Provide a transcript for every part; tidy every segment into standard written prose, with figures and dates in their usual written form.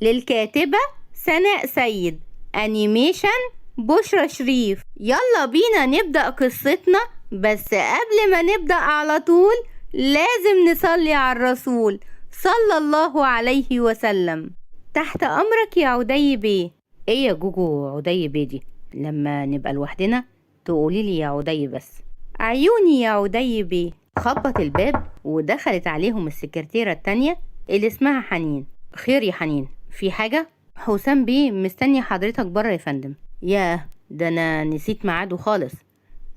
للكاتبة سناء سيد، أنيميشن بشرى شريف. يلا بينا نبدأ قصتنا، بس قبل ما نبدأ على طول لازم نصلي على الرسول صلى الله عليه وسلم. تحت أمرك يا عدي بيه. ايه يا جوجو عدي بيه دي؟ لما نبقى لوحدنا تقولي لي يا عدي بس. عيوني يا عدي بيه. خبط الباب ودخلت عليهم السكرتيرة التانية اللي اسمها حنين. خير يا حنين، في حاجة؟ حسام بيه مستني حضرتك بره يا فندم. ياه، ده انا نسيت ميعاده خالص.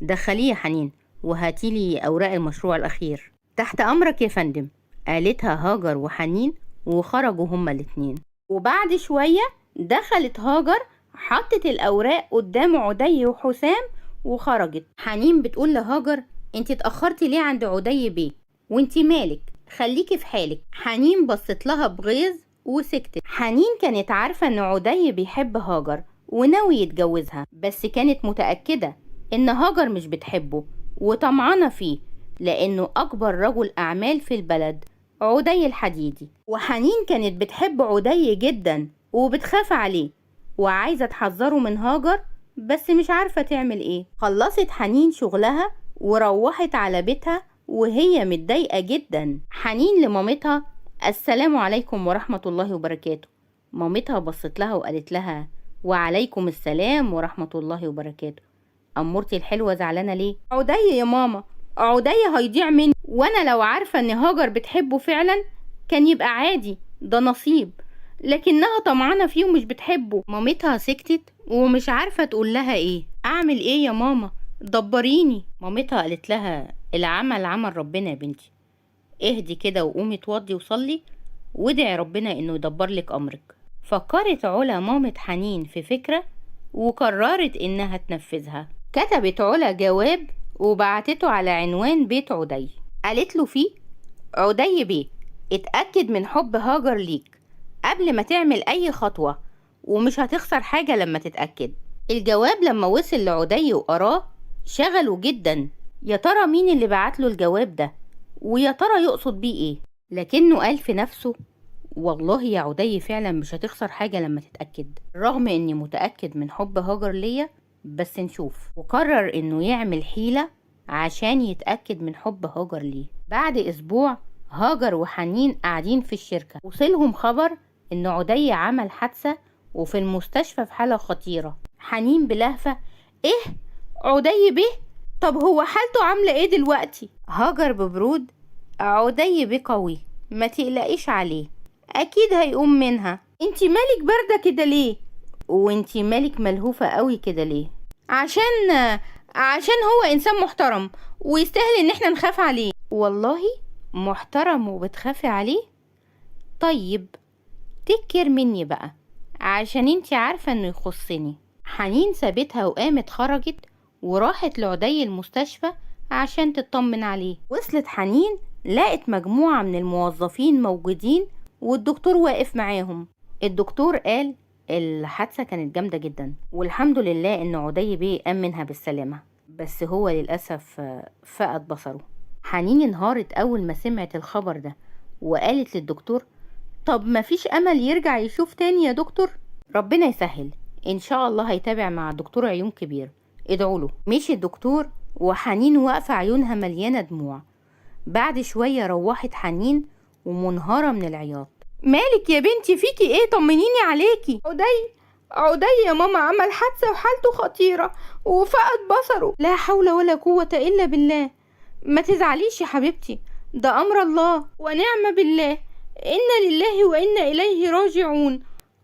دخليه يا حنين وهاتيلي اوراق المشروع الاخير. تحت امرك يا فندم، قالتها هاجر وحنين وخرجوا هما الاتنين. وبعد شوية دخلت هاجر، حطت الاوراق قدام عدي وحسام وخرجت. حنين بتقول لهاجر: انت اتأخرتي ليه عند عدي بيه؟ وانت مالك؟ خليكي في حالك. حنين بصت لها بغيظ وسكتت. حنين كانت عارفة ان عدي بيحب هاجر وناوي يتجوزها، بس كانت متأكدة ان هاجر مش بتحبه وطمعانة فيه، لانه اكبر رجل اعمال في البلد، عدي الحديدي. وحنين كانت بتحب عدي جدا وبتخاف عليه وعايزة تحذره من هاجر، بس مش عارفة تعمل ايه. خلصت حنين شغلها وروحت على بيتها وهي متضايقة جدا. حنين لمامتها: السلام عليكم ورحمة الله وبركاته. مامتها بصت لها وقالت لها: وعليكم السلام ورحمة الله وبركاته. أمورتي الحلوة زعلانة ليه؟ عدي يا ماما، عدي هيضيع مني، وانا لو عارفة ان هاجر بتحبه فعلا كان يبقى عادي، ده نصيب، لكنها طمعانة فيه ومش بتحبه. مامتها سكتت ومش عارفة تقول لها ايه. اعمل ايه يا ماما؟ دبريني. مامتها قالت لها: العمل عمل ربنا يا بنتي، اهدي كده وقومي اتوضي وصلي وادعي ربنا انه يدبر لك امرك. فكرت علا مامة حنين في فكرة وقررت انها تنفذها. كتبت علا جواب وبعتته على عنوان بيت عدي. قالت له فيه: عدي بيه، اتأكد من حب هاجر ليك قبل ما تعمل اي خطوة، ومش هتخسر حاجة لما تتأكد. الجواب لما وصل لعدي وقراه شغله جدا. يا ترى مين اللي بعت له الجواب ده؟ ويا ترى يقصد بيه ايه؟ لكنه قال في نفسه: والله يا عدي فعلا مش هتخسر حاجة لما تتأكد، رغم اني متأكد من حب هاجر ليا، بس نشوف. وقرر انه يعمل حيلة عشان يتأكد من حب هاجر ليه. بعد اسبوع هاجر وحنين قاعدين في الشركة، وصلهم خبر ان عدي عمل حادثة وفي المستشفى في حالة خطيرة. حنين بلهفة: ايه؟ عدي بيه؟ طب هو حالته عاملة ايه دلوقتي؟ هاجر ببرود: عدي بيه قوي، ما تقلقيش عليه، اكيد هيقوم منها. انتي مالك باردة كده ليه؟ وانتي مالك ملهوفة قوي كده ليه؟ عشان هو انسان محترم ويستاهل ان احنا نخاف عليه. والله محترم وبتخافي عليه؟ طيب تكر مني بقى، عشان انتي عارفة انه يخصني. حنين سابتها وقامت خرجت وراحت لعدي المستشفى عشان تطمن عليه. وصلت حنين لقت مجموعة من الموظفين موجودين والدكتور واقف معاهم. الدكتور قال: الحادثة كانت جامدة جدا والحمد لله ان عدي بيه قام منها بالسلامة، بس هو للأسف فقد بصره. حنين انهارت اول ما سمعت الخبر ده وقالت للدكتور: طب مفيش امل يرجع يشوف تاني يا دكتور؟ ربنا يسهل، ان شاء الله هيتابع مع دكتور عيون كبير، ادعوا له. مشي الدكتور وحنين واقفة عيونها مليانة دموع. بعد شوية روحت حنين ومنهارة من العياط. مالك يا بنتي؟ فيكي ايه؟ طمنيني عليكي. عدي يا ماما عمل حادثة وحالته خطيرة وفقد بصره. لا حول ولا قوة الا بالله. ما تزعليش يا حبيبتي، ده امر الله ونعم بالله، إنا لله وإنا إليه راجعون.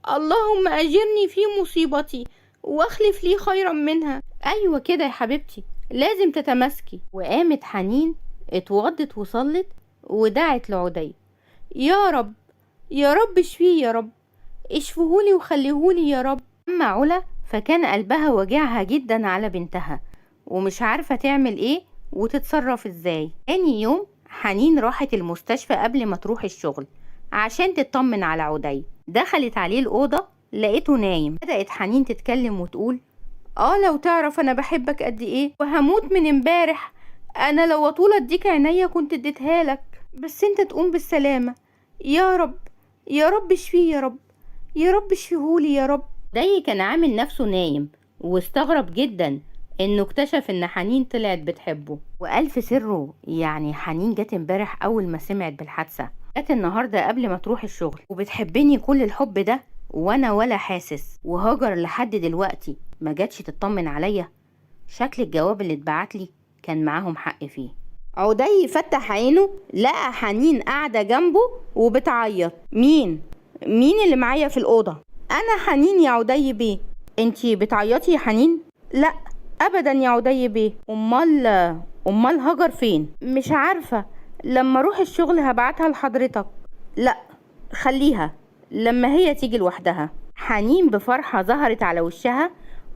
اللهم أجرني في مصيبتي واخلف لي خيرا منها. أيوة كده يا حبيبتي، لازم تتمسكي. وقامت حنين اتوضت وصلت ودعت لعدي: يا رب، يا رب اشفيه، يا رب اشفهولي وخليهولي يا رب. أما علا فكان قلبها وجعها جدا على بنتها ومش عارفة تعمل ايه وتتصرف ازاي. تاني يوم حنين راحت المستشفى قبل ما تروح الشغل عشان تطمن على عدي. دخلت عليه الأوضة لقيته نايم. بدأت حنين تتكلم وتقول: لو تعرف انا بحبك قد ايه وهموت من امبارح. انا لو اطول اديك عينيا كنت اديتها لك، بس انت تقوم بالسلامة. يا رب، يا رب اشفيه يا رب، يا رب اشفيهولي يا رب. عدي كان عامل نفسه نايم واستغرب جدا انه اكتشف ان حنين طلعت بتحبه، وقال في سره يعني حنين جت امبارح اول ما سمعت بالحادثة، جت النهاردة قبل ما تروح الشغل وبتحبني كل الحب ده وانا ولا حاسس، وهاجر لحد دلوقتي ما جاتش تطمن عليا. شكل الجواب اللي اتبعتلي كان معاهم حق فيه. عدي فتح عينه لقى حنين قاعدة جنبه وبتعيط. مين اللي معايا في الأوضة؟ أنا حنين يا عدي بيه. انتي بتعيطي يا حنين؟ لا أبدا يا عدي بيه. أمال هاجر فين؟ مش عارفة، لما أروح الشغل هبعتها لحضرتك. لا خليها لما هي تيجي لوحدها. حنين بفرحة ظهرت على وشها.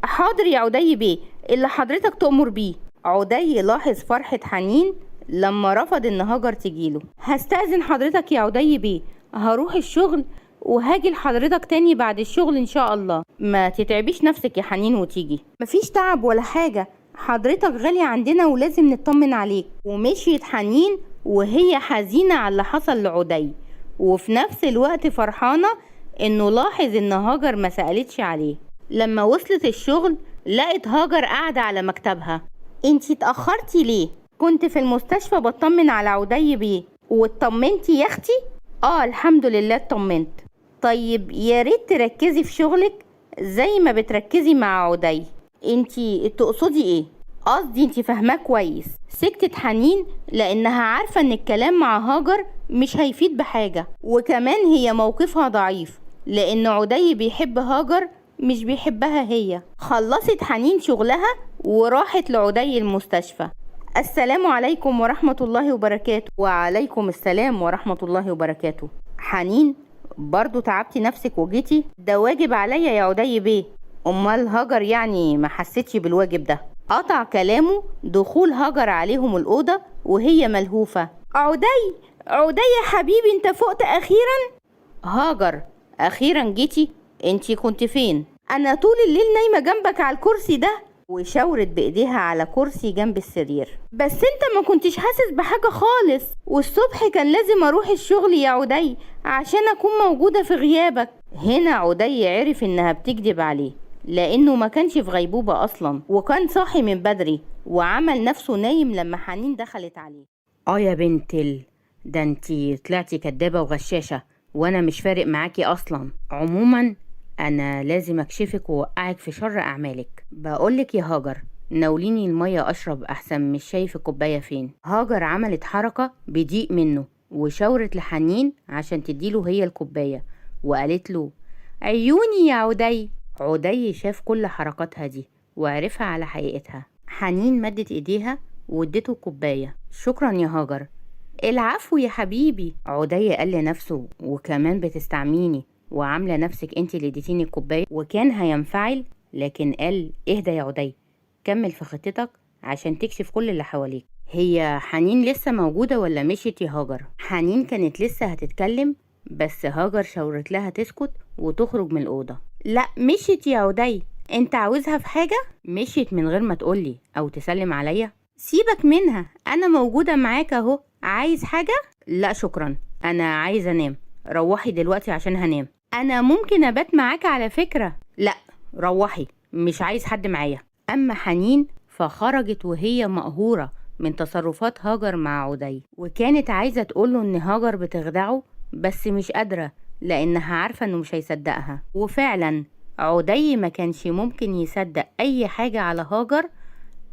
حاضر يا عدي بيه، اللي حضرتك تأمر بيه. عدي لاحظ فرحة حنين لما رفض ان هاجر تجيله. هستأذن حضرتك يا عدي بيه، هروح الشغل وهاجي لحضرتك تاني بعد الشغل ان شاء الله. ما تتعبيش نفسك يا حنين وتيجي. مفيش تعب ولا حاجة، حضرتك غالي عندنا ولازم نطمن عليك. ومشيت حنين وهي حزينة على اللي حصل لعدي، وفي نفس الوقت فرحانة انه لاحظ ان هاجر ما سألتش عليه. لما وصلت الشغل لقت هاجر قاعدة على مكتبها. انتي اتأخرتي ليه؟ كنت في المستشفى بطمن على عدي بيه. واطمنتي يا اختي؟ اه الحمد لله اطمنت. طيب يا ريت تركزي في شغلك زي ما بتركزي مع عدي. انتي تقصدي ايه؟ قصدي انتي فاهماه كويس. سكتت حنين لانها عارفة ان الكلام مع هاجر مش هيفيد بحاجة، وكمان هي موقفها ضعيف لان عدي بيحب هاجر مش بيحبها هي. خلصت حنين شغلها وراحت لعدي المستشفى. السلام عليكم ورحمة الله وبركاته. وعليكم السلام ورحمة الله وبركاته. حنين برضو تعبتي نفسك وجيتي؟ ده واجب عليا يا عدي بيه. امال هاجر يعني ما حسيتش بالواجب ده؟ قطع كلامه دخول هاجر عليهم الأوضة وهي ملهوفة. عدي يا حبيبي انت فقت اخيرا. هاجر اخيرا جيتي؟ انتي كنت فين؟ انا طول الليل نايمة جنبك على الكرسي ده. وشاورت بايديها على كرسي جنب السرير. بس انت ما كنتش حاسس بحاجة خالص، والصبح كان لازم اروح الشغل يا عدي عشان اكون موجودة في غيابك. هنا عدي عرف انها بتكذب عليه لانه ما كانش في غيبوبة اصلا، وكان صاحي من بدري وعمل نفسه نايم لما حنين دخلت عليه. يا بنت ده انتي طلعتي كدابة وغشاشة، وانا مش فارق معاكي اصلا. عموما انا لازم اكشفك واوقعك في شر اعمالك. بقولك يا هاجر ناوليني المية اشرب احسن مش شايف الكوباية فين. هاجر عملت حركة بضيق منه وشاورت لحنين عشان تديله هي الكوباية، وقالت له عيوني يا عدي. عدي شاف كل حركاتها دي وعرفها على حقيقتها. حنين مدت ايديها وادته الكوباية. شكرا يا هاجر. العفو يا حبيبي. عدي قال لنفسه وكمان بتستعميني وعامله نفسك انت اللي اديتيني الكوبايه، وكان هينفعل لكن قال اهدى يا عدي، كمل في خطتك عشان تكشف كل اللي حواليك. هي حنين لسه موجوده ولا مشيت يا هاجر؟ حنين كانت لسه هتتكلم بس هاجر شاورت لها تسكت وتخرج من الاوضه. لا مشيت يا عدي، انت عاوزها في حاجه؟ مشيت من غير ما تقولي او تسلم عليا. سيبك منها، انا موجوده معاك اهو. عايز حاجه؟ لا شكرا، انا عايزه انام. روحي دلوقتي عشان هنام. انا ممكن ابات معاك على فكرة. لا روحي، مش عايز حد معايا. اما حنين فخرجت وهي مقهورة من تصرفات هاجر مع عدي، وكانت عايزة تقوله ان هاجر بتخدعه بس مش قادرة لانها عارفة انه مش هيصدقها. وفعلا عدي ما كانش ممكن يصدق اي حاجة على هاجر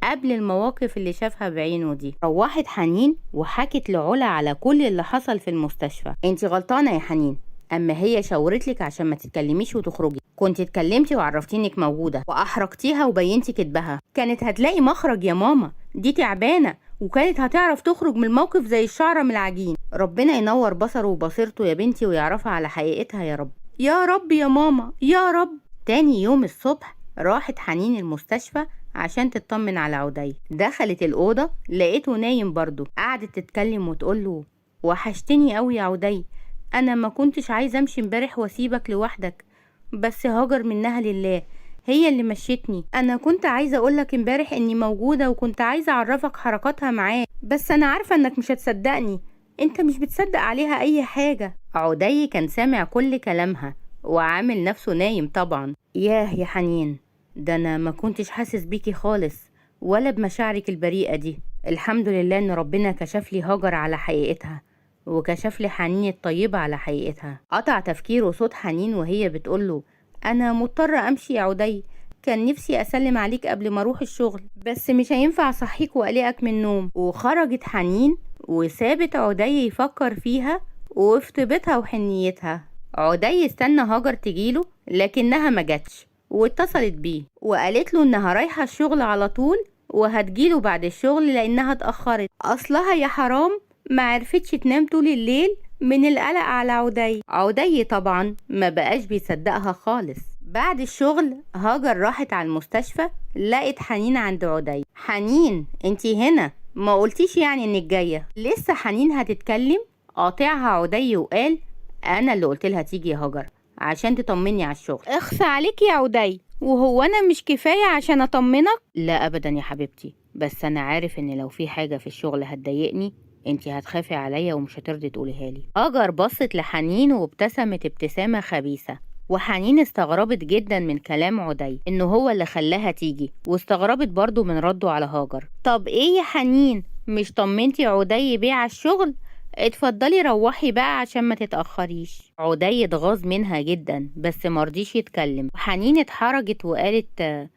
قبل المواقف اللي شافها بعينه دي. روحت حنين وحكت لعلا على كل اللي حصل في المستشفى. انتي غلطانة يا حنين، اما هي شاورتلك عشان ما تتكلميش وتخرجي. كنت اتكلمتي وعرفتينك موجودة واحرجتيها وبينتي كدبها. كانت هتلاقي مخرج يا ماما، دي تعبانة وكانت هتعرف تخرج من الموقف زي الشعرة من العجين. ربنا ينور بصره وبصيرته يا بنتي ويعرفها على حقيقتها يا رب. يا رب يا ماما يا رب. تاني يوم الصبح راحت حنين المستشفى عشان تطمن على عدي. دخلت الأوضة لقيته نايم برضه. قعدت تتكلم وتقوله وحشتني قوي يا عدي، انا ما كنتش عايزه امشي امبارح واسيبك لوحدك، بس هاجر منها لله هي اللي مشيتني. انا كنت عايزه اقولك امبارح اني موجوده وكنت عايزه اعرفك حركاتها معاه، بس انا عارفه انك مش هتصدقني، انت مش بتصدق عليها اي حاجه. عدي كان سامع كل كلامها وعامل نفسه نايم طبعا. ياه يا حنين، ده انا ما كنتش حاسس بيكي خالص ولا بمشاعرك البريئة دي. الحمد لله ان ربنا كشف لي هاجر على حقيقتها، وكشف لي حنين الطيبة على حقيقتها. قطع تفكيره صوت حنين وهي بتقوله: انا مضطرة امشي يا عدي، كان نفسي اسلم عليك قبل ما اروح الشغل، بس مش هينفع اصحيك واقلقك من النوم. وخرجت حنين وسابت عدي يفكر فيها وفي طيبتها وحنيتها. عدي استنى هاجر تجيله لكنها ما جاتش، واتصلت بيه وقالت له انها رايحة الشغل على طول وهتجيله بعد الشغل لانها اتأخرت. اصلها يا حرام ما عرفتش تنام طول الليل من القلق على عدي. عدي طبعا ما بقاش بيصدقها خالص. بعد الشغل هاجر راحت على المستشفى، لقت حنين عند عدي. حنين انتي هنا؟ ما قلتيش يعني انك جاية؟ لسه حنين هتتكلم قاطعها عدي وقال: انا اللي قلت لها تيجي يا هاجر عشان تطمني على الشغل. اخفى عليك يا عدي، وهو انا مش كفاية عشان اطمنك؟ لا ابدا يا حبيبتي، بس انا عارف ان لو في حاجة في الشغل هتضايقني انتي هتخافي عليا ومش هترضي تقوليها لي. هاجر بصت لحنين وابتسمت ابتسامة خبيثة، وحنين استغربت جدا من كلام عدي انه هو اللي خلاها تيجي، واستغربت برضو من رده على هاجر. طب ايه يا حنين، مش طمنتي عدي بيه على الشغل؟ اتفضلي روحي بقى عشان ما تتأخريش. عدي اتغاظ منها جدا بس مرضيش يتكلم. حنين اتحرجت وقالت: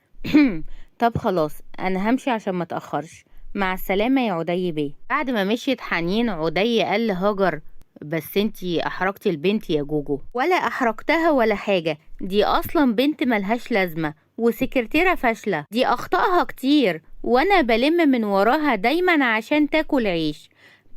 طب خلاص انا همشي عشان ما اتأخرش، مع السلامة يا عدي بيه. بعد ما مشيت حنين عدي قال لهاجر: بس انتي احرجتي البنت يا جوجو. ولا احرجتها ولا حاجة، دي اصلا بنت ملهاش لازمة وسكرتيرة فاشلة، دي اخطائها كتير وانا بلم من وراها دايما عشان تاكل عيش،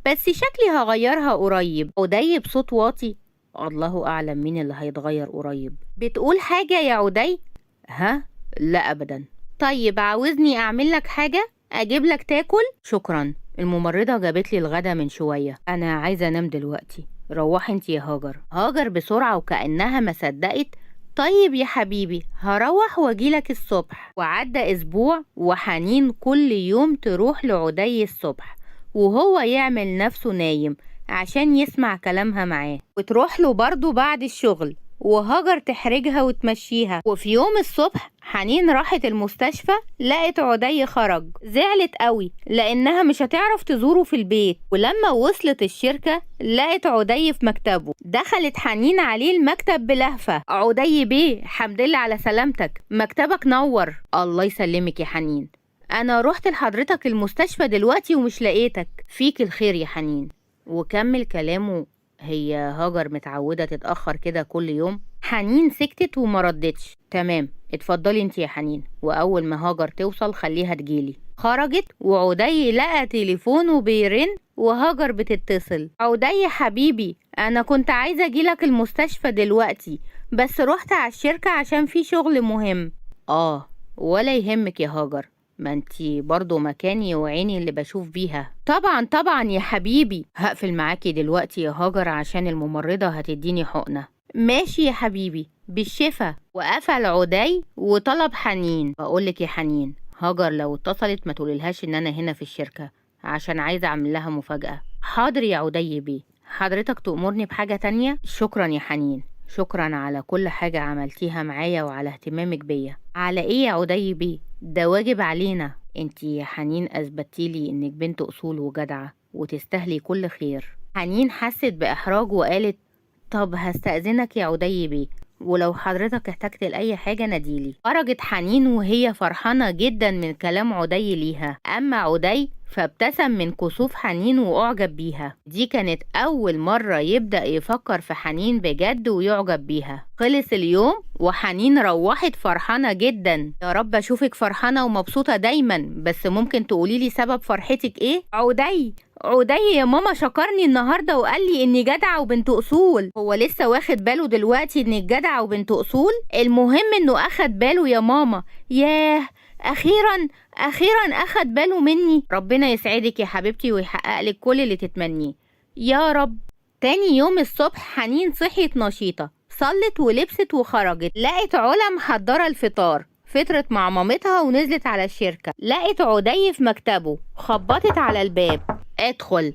بس شكلي هغيرها قريب. عدي بصوت واطي: الله اعلم مين اللي هيتغير قريب. بتقول حاجة يا عدي؟ ها؟ لا ابدا. طيب عاوزني اعمل لك حاجة؟ اجيب لك تاكل؟ شكرا، الممرضة جابت لي الغدا من شوية، انا عايزة انام دلوقتي، روحي انتي يا هاجر. هاجر بسرعة وكأنها ما صدقت: طيب يا حبيبي هروح واجيلك الصبح. وعدى اسبوع وحنين كل يوم تروح لعدي الصبح وهو يعمل نفسه نايم عشان يسمع كلامها معاه، وتروح له برضه بعد الشغل وهاجر تحرجها وتمشيها. وفي يوم الصبح حنين راحت المستشفى، لقت عدي خرج. زعلت قوي لانها مش هتعرف تزوره في البيت. ولما وصلت الشركة لقت عدي في مكتبه. دخلت حنين عليه المكتب بلهفة: عدي بيه، حمدلله على سلامتك، مكتبك نور. الله يسلمك يا حنين، انا رحت لحضرتك المستشفى دلوقتي ومش لقيتك. فيك الخير يا حنين. وكمل كلامه: هي هاجر متعودة تتأخر كده كل يوم؟ حنين سكتت وما ردتش. تمام، اتفضلي انت يا حنين، واول ما هاجر توصل خليها تجيلي. خرجت وعدي لقى تليفونه بيرن وهاجر بتتصل: عدي حبيبي، انا كنت عايزة اجيلك المستشفى دلوقتي بس رحت على الشركة عشان في شغل مهم. ولا يهمك يا هاجر، ما انتي برضو مكاني وعيني اللي بشوف بيها. طبعا طبعا يا حبيبي، هقفل معاكي دلوقتي يا هاجر عشان الممرضة هتديني حقنة. ماشي يا حبيبي، بالشفا. وقفل عدي وطلب حنين: بقولك يا حنين، هاجر لو اتصلت ما تقوليلهاش ان انا هنا في الشركة عشان عايزة اعمل لها مفاجأة. حاضر يا عدي بيه. حضرتك تأمرني بحاجة تانية؟ شكرا يا حنين، شكرا على كل حاجة عملتيها معايا وعلى اهتمامك بيا. على ايه يا عدي بيه، ده واجب علينا. انتي يا حنين اثبتيلي انك بنت اصول وجدعة وتستاهلي كل خير. حنين حست باحراج وقالت: طب هستأذنك يا عدي بيه، ولو حضرتك احتجت لأي حاجة ناديلي. خرجت حنين وهي فرحانة جدا من كلام عدي ليها. أما عدي فابتسم من كسوف حنين وأعجب بيها. دي كانت أول مرة يبدأ يفكر في حنين بجد ويعجب بيها. خلص اليوم وحنين روحت فرحانة جدا. يا رب أشوفك فرحانة ومبسوطة دايما، بس ممكن تقوليلي سبب فرحتك إيه؟ عدي يا ماما شكرني النهاردة وقال لي اني جدعة وبنت اصول. هو لسه واخد باله دلوقتي انك جدعة وبنت اصول؟ المهم انه اخد باله يا ماما. ياه، اخيرا اخد باله مني. ربنا يسعدك يا حبيبتي ويحقق لك كل اللي تتمنيه يا رب. تاني يوم الصبح حنين صحيت نشيطة، صلت ولبست وخرجت. لقت علا محضرة الفطار، فطرت مع مامتها ونزلت على الشركة. لقت عدي في مكتبه، خبطت على الباب: ادخل.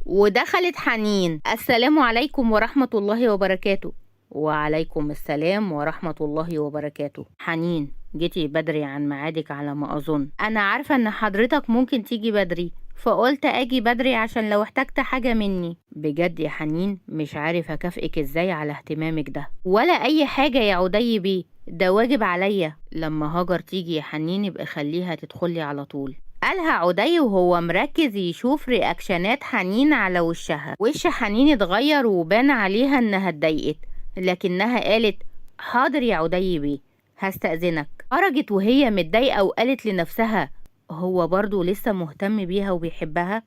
ودخلت حنين: السلام عليكم ورحمة الله وبركاته. وعليكم السلام ورحمة الله وبركاته. حنين، جيتي بدري عن ميعادك على ما أظن. أنا عارفة إن حضرتك ممكن تيجي بدري، فقلت أجي بدري عشان لو احتجت حاجة مني. بجد يا حنين مش عارف أكافئك إزاي على اهتمامك ده. ولا أي حاجة يا عدي بيه، ده واجب عليا. لما هاجر تيجي يا حنين يبقى خليها تدخلي على طول، قالها عدي وهو مركز يشوف رياكشنات حنين على وشها. وش حنين اتغير وبان عليها إنها اتضايقت، لكنها قالت حاضر يا عدي بيه، هستأذنك. خرجت وهي متضايقة وقالت لنفسها هو برضو لسه مهتم بيها وبيحبها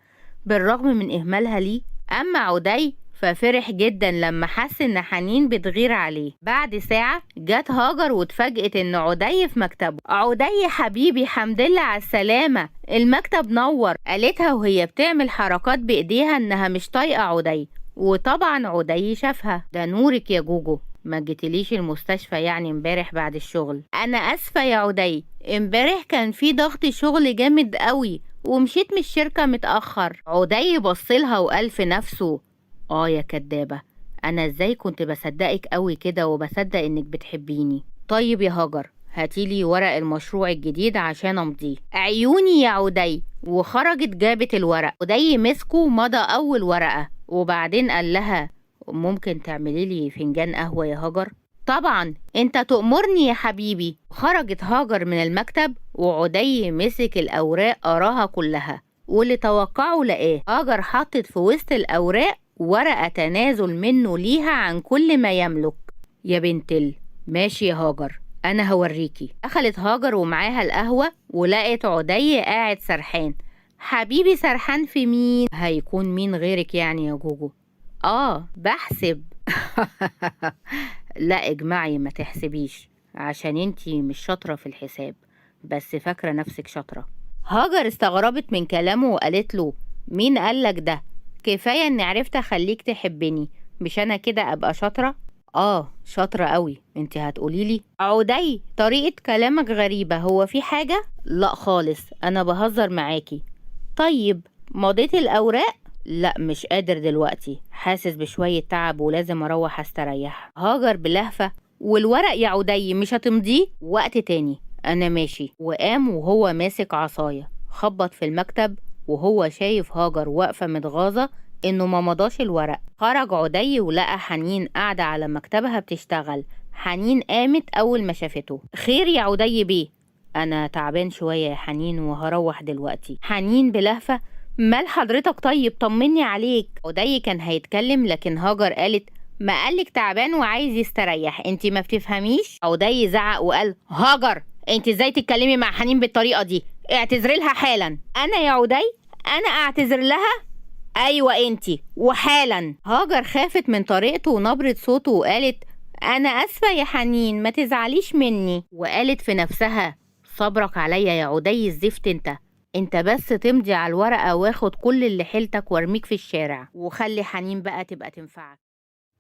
بالرغم من إهمالها ليه. أما عدي ففرح جدا لما حس إن حنين بتغير عليه. بعد ساعة جت هاجر واتفاجئت إن عدي في مكتبه. عدي حبيبي حمدلله على السلامة، المكتب نور، قالتها وهي بتعمل حركات بإيديها إنها مش طايقة عدي. وطبعا عدي شافها. ده نورك يا جوجو، ما جيتليش المستشفى يعني امبارح بعد الشغل؟ انا اسفة يا عدي، امبارح كان في ضغط شغل جامد قوي ومشيت من الشركة متأخر. عدي بصلها وقال في نفسه يا كدابة، انا ازاي كنت بصدقك قوي كده وبصدق انك بتحبيني. طيب يا هاجر هاتيلي ورق المشروع الجديد عشان امضيه. عيوني يا عدي. وخرجت جابت الورق. عدي مسكه ومضى اول ورقة وبعدين قال لها ممكن تعملي لي فنجان قهوة يا هاجر؟ طبعا، انت تأمرني يا حبيبي. خرجت هاجر من المكتب وعدي مسك الأوراق قراها كلها، واللي توقعه لقاه. هاجر حطت في وسط الأوراق ورقة تنازل منه ليها عن كل ما يملك. يا بنتل، ماشي يا هاجر، أنا هوريكي. دخلت هاجر ومعاها القهوة ولقت عدي قاعد سرحان. حبيبي سرحان في مين؟ هيكون مين غيرك يعني يا جوجو؟ بحسب. لا اجمعي ما تحسبيش، عشان انتي مش شاطرة في الحساب، بس فاكرة نفسك شاطرة. هاجر استغربت من كلامه وقالت له مين قالك ده؟ كفاية اني عرفت اخليك تحبني، مش انا كده ابقى شاطرة؟ شاطرة قوي. انتي هتقوليلي؟ عدي طريقة كلامك غريبة، هو في حاجة؟ لا خالص، انا بهزر معاكي. طيب مضيت الاوراق؟ لا مش قادر دلوقتي، حاسس بشوية تعب ولازم اروح استريح. هاجر بلهفة والورق يا عدي مش هتمضيه؟ وقت تاني، انا ماشي. وقام وهو ماسك عصاية خبط في المكتب وهو شايف هاجر واقفة متغاظة انه ما مضاش الورق. خرج عدي ولقى حنين قاعدة على مكتبها بتشتغل. حنين قامت اول ما شافته. خير يا عدي بيه؟ انا تعبان شوية يا حنين وهروح دلوقتي. حنين بلهفة مال حضرتك؟ طيب طمني عليك. عدي كان هيتكلم لكن هاجر قالت ما قالك تعبان وعايز يستريح، انتي ما بتفهميش؟ عدي زعق وقال هاجر انتي ازاي تتكلمي مع حنين بالطريقة دي؟ اعتذري لها حالا. انا يا عدي؟ انا اعتذر لها؟ ايوه انتي وحالا. هاجر خافت من طريقته ونبرة صوته وقالت انا اسفة يا حنين ما تزعليش مني. وقالت في نفسها صبرك عليا يا عدي الزفت، انت بس تمضي على الورقة واخد كل اللي حيلتك وارميك في الشارع وخلي حنين بقى تبقى تنفعك.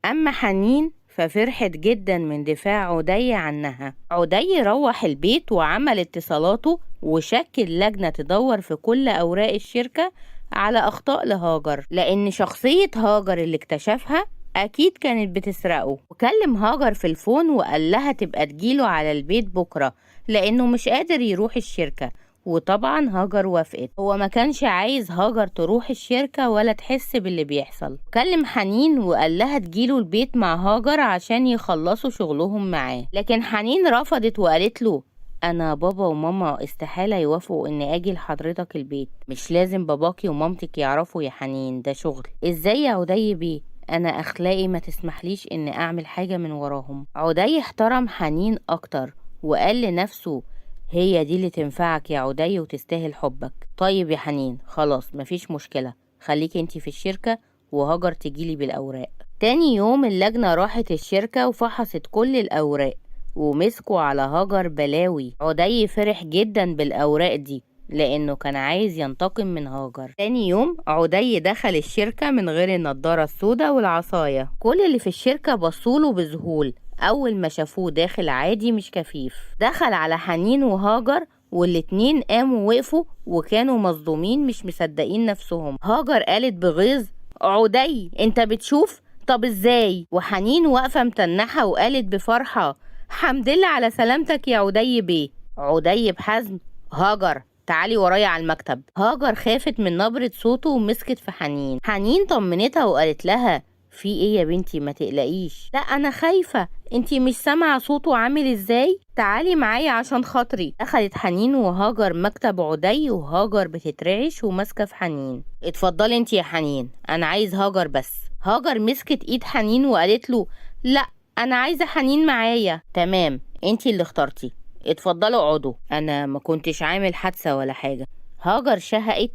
اما حنين ففرحت جدا من دفاع عدي عنها. عدي روح البيت وعمل اتصالاته وشكل لجنة تدور في كل اوراق الشركة على اخطاء لهاجر، لان شخصية هاجر اللي اكتشفها اكيد كانت بتسرقه. وكلم هاجر في الفون وقال لها تبقى تجيله على البيت بكرة لانه مش قادر يروح الشركة. وطبعا هاجر وافقت. هو ما كانش عايز هاجر تروح الشركة ولا تحس باللي بيحصل. كلم حنين وقال لها تجيله البيت مع هاجر عشان يخلصوا شغلهم معاه، لكن حنين رفضت وقالت له انا بابا وماما استحالة يوافقوا اني اجي لحضرتك البيت. مش لازم باباكي ومامتك يعرفوا يا حنين، ده شغل. ازاي يا عدي بيه؟ انا اخلاقي ما تسمحليش اني اعمل حاجة من وراهم. عدي احترم حنين اكتر وقال لنفسه هي دي اللي تنفعك يا عدي وتستاهل حبك. طيب يا حنين خلاص مفيش مشكلة، خليكي انتي في الشركة وهاجر تجيلي بالأوراق. تاني يوم اللجنة راحت الشركة وفحصت كل الأوراق ومسكوا على هاجر بلاوي. عدي فرح جدا بالأوراق دي لأنه كان عايز ينتقم من هاجر. تاني يوم عدي دخل الشركة من غير النضارة السوداء والعصاية. كل اللي في الشركة بصوله بذهول أول ما شافوه داخل عادي مش كفيف. دخل على حنين وهاجر والاتنين قاموا وقفوا وكانوا مصدومين مش مصدقين نفسهم. هاجر قالت بغيظ عدي انت بتشوف؟ طب ازاي؟ وحنين واقفة متنحة وقالت بفرحة: حمد لله على سلامتك يا عدي بيه. عدي بحزم: هاجر تعالي ورايا على المكتب. هاجر خافت من نبرة صوته ومسكت في حنين. حنين طمنتها وقالت لها: في ايه يا بنتي؟ ما تقلقيش. لا انا خايفة، انتي مش سامعة صوته عامل ازاي؟ تعالي معايا عشان خاطري. دخلت حنين وهاجر مكتب عدي، وهاجر بتترعش وماسكة في حنين. اتفضلي انتي يا حنين، انا عايز هاجر بس. هاجر مسكت ايد حنين وقالت له: لا انا عايزة حنين معايا. تمام، انتي اللي اخترتي، اتفضلوا اقعدوا، انا ما كنتش عامل حادثة ولا حاجة. هاجر شهقت: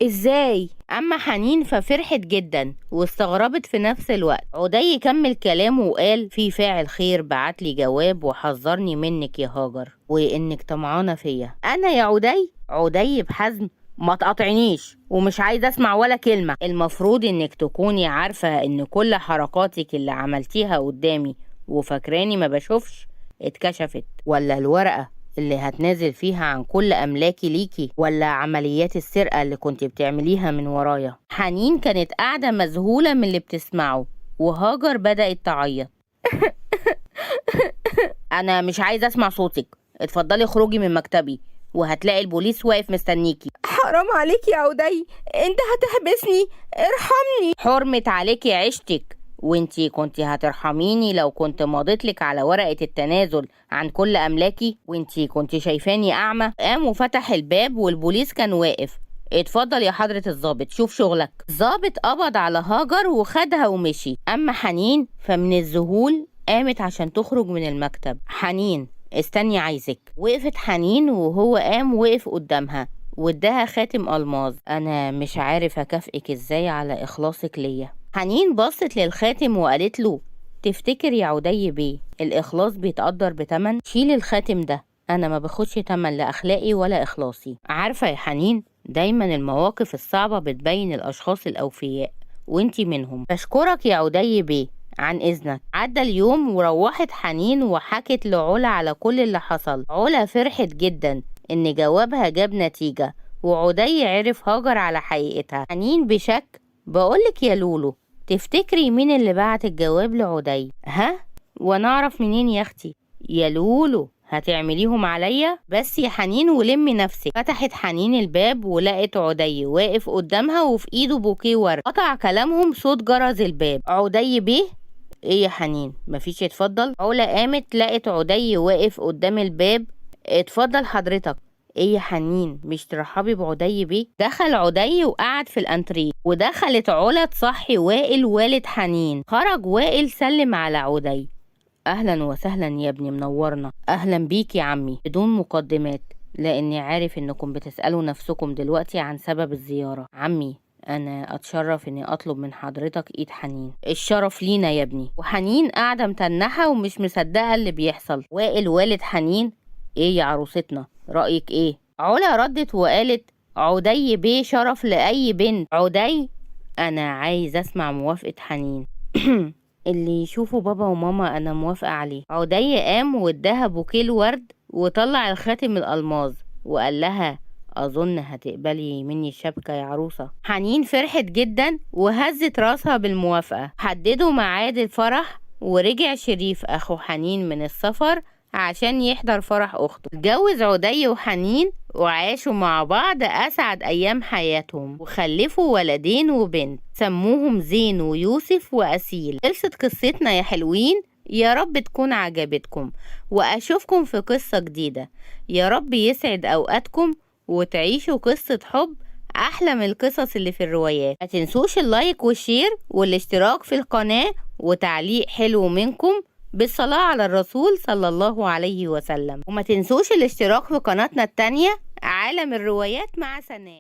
ازاي؟ اما حنين ففرحت جدا واستغربت في نفس الوقت. عدي كمل كلامه وقال: في فاعل خير بعتلي جواب وحذرني منك يا هاجر، وانك طمعانة فيا. انا يا عدي؟ عدي بحزم: ما تقاطعنيش، ومش عايزة اسمع ولا كلمة. المفروض انك تكوني عارفة ان كل حركاتك اللي عملتيها قدامي وفاكراني ما بشوفش اتكشفت، ولا الورقة اللي هتنازل فيها عن كل أملاكي ليكي، ولا عمليات السرقة اللي كنت بتعمليها من ورايا. حنين كانت قاعدة مذهولة من اللي بتسمعه، وهاجر بدأت تعيط. أنا مش عايزة أسمع صوتك، اتفضلي خروجي من مكتبي، وهتلاقي البوليس واقف مستنيكي. حرام عليك يا عدي، انت هتحبسني، ارحمني. حرمة عليكي عيشتك، وانتي كنتي هترحميني لو كنت مضيتلك على ورقة التنازل عن كل أملاكي، وانتي كنتي شايفاني أعمى. قام وفتح الباب والبوليس كان واقف. اتفضل يا حضرة الضابط، شوف شغلك. الضابط قبض على هاجر وخدها ومشي. أما حنين فمن الذهول قامت عشان تخرج من المكتب. حنين استني عايزك. وقفت حنين وهو قام وقف قدامها واداها خاتم ألماظ. أنا مش عارف أكافئك ازاي على إخلاصك ليا. حنين بصت للخاتم وقالت له: تفتكر يا عدي بيه الإخلاص بيتقدر بتمن؟ شيل الخاتم ده، أنا ما باخدش تمن لا أخلاقي ولا إخلاصي. عارفة يا حنين، دايما المواقف الصعبة بتبين الأشخاص الأوفياء، وانتي منهم. بشكرك يا عدي بيه، عن إذنك. عدى اليوم وروحت حنين وحكت لعلا على كل اللي حصل. علا فرحت جدا إن جوابها جاب نتيجة، وعدي عرف هاجر على حقيقتها. حنين بشك: بقولك يا لولو، تفتكري مين اللي بعت الجواب لعدي؟ ها؟ وانا اعرف منين يا اختي؟ يا لولو هتعمليهم عليا؟ بس يا حنين ولمي نفسك. فتحت حنين الباب ولقت عدي واقف قدامها وفي ايده بوكيه ورد. قطع كلامهم صوت جرس الباب. عدي بيه؟ ايه يا حنين، مفيش؟ اتفضل. علا قامت لقت عدي واقف قدام الباب. اتفضل حضرتك. ايه يا حنين، مش ترحبي بعدي بيه؟ دخل عدي وقعد في الانتريه، ودخلت علا تصحي وائل والد حنين. خرج وائل سلم على عدي: اهلا وسهلا يا ابني، منورنا. اهلا بيك يا عمي. بدون مقدمات، لاني عارف انكم بتسألوا نفسكم دلوقتي عن سبب الزيارة. عمي، انا اتشرف اني اطلب من حضرتك ايد حنين. الشرف لينا يا ابني. وحنين قاعدة متنحة ومش مصدقة اللي بيحصل. وائل والد حنين: ايه يا عروستنا، رأيك ايه؟ علا ردت وقالت: عدي بيه شرف لأي بنت. عدي، انا عايز اسمع موافقة حنين. اللي يشوفه بابا وماما انا موافقة عليه. عدي قام واداها بوكيه الورد وطلع الخاتم الألماظ وقال لها: اظن هتقبلي مني الشبكة يا عروسة. حنين فرحت جدا وهزت راسها بالموافقة. حددوا ميعاد الفرح، ورجع شريف اخو حنين من السفر عشان يحضر فرح أخته. اتجوز عدي وحنين وعاشوا مع بعض أسعد أيام حياتهم، وخلفوا ولدين وبنت سموهم زين ويوسف وأسيل. خلصت قصتنا يا حلوين، يا رب تكون عجبتكم، وأشوفكم في قصة جديدة. يا رب يسعد أوقاتكم وتعيشوا قصة حب أحلى من القصص اللي في الروايات. ما تنسوش اللايك والشير والاشتراك في القناة وتعليق حلو منكم بالصلاة على الرسول صلى الله عليه وسلم. وما تنسوش الاشتراك في قناتنا التانية عالم الروايات مع سناء.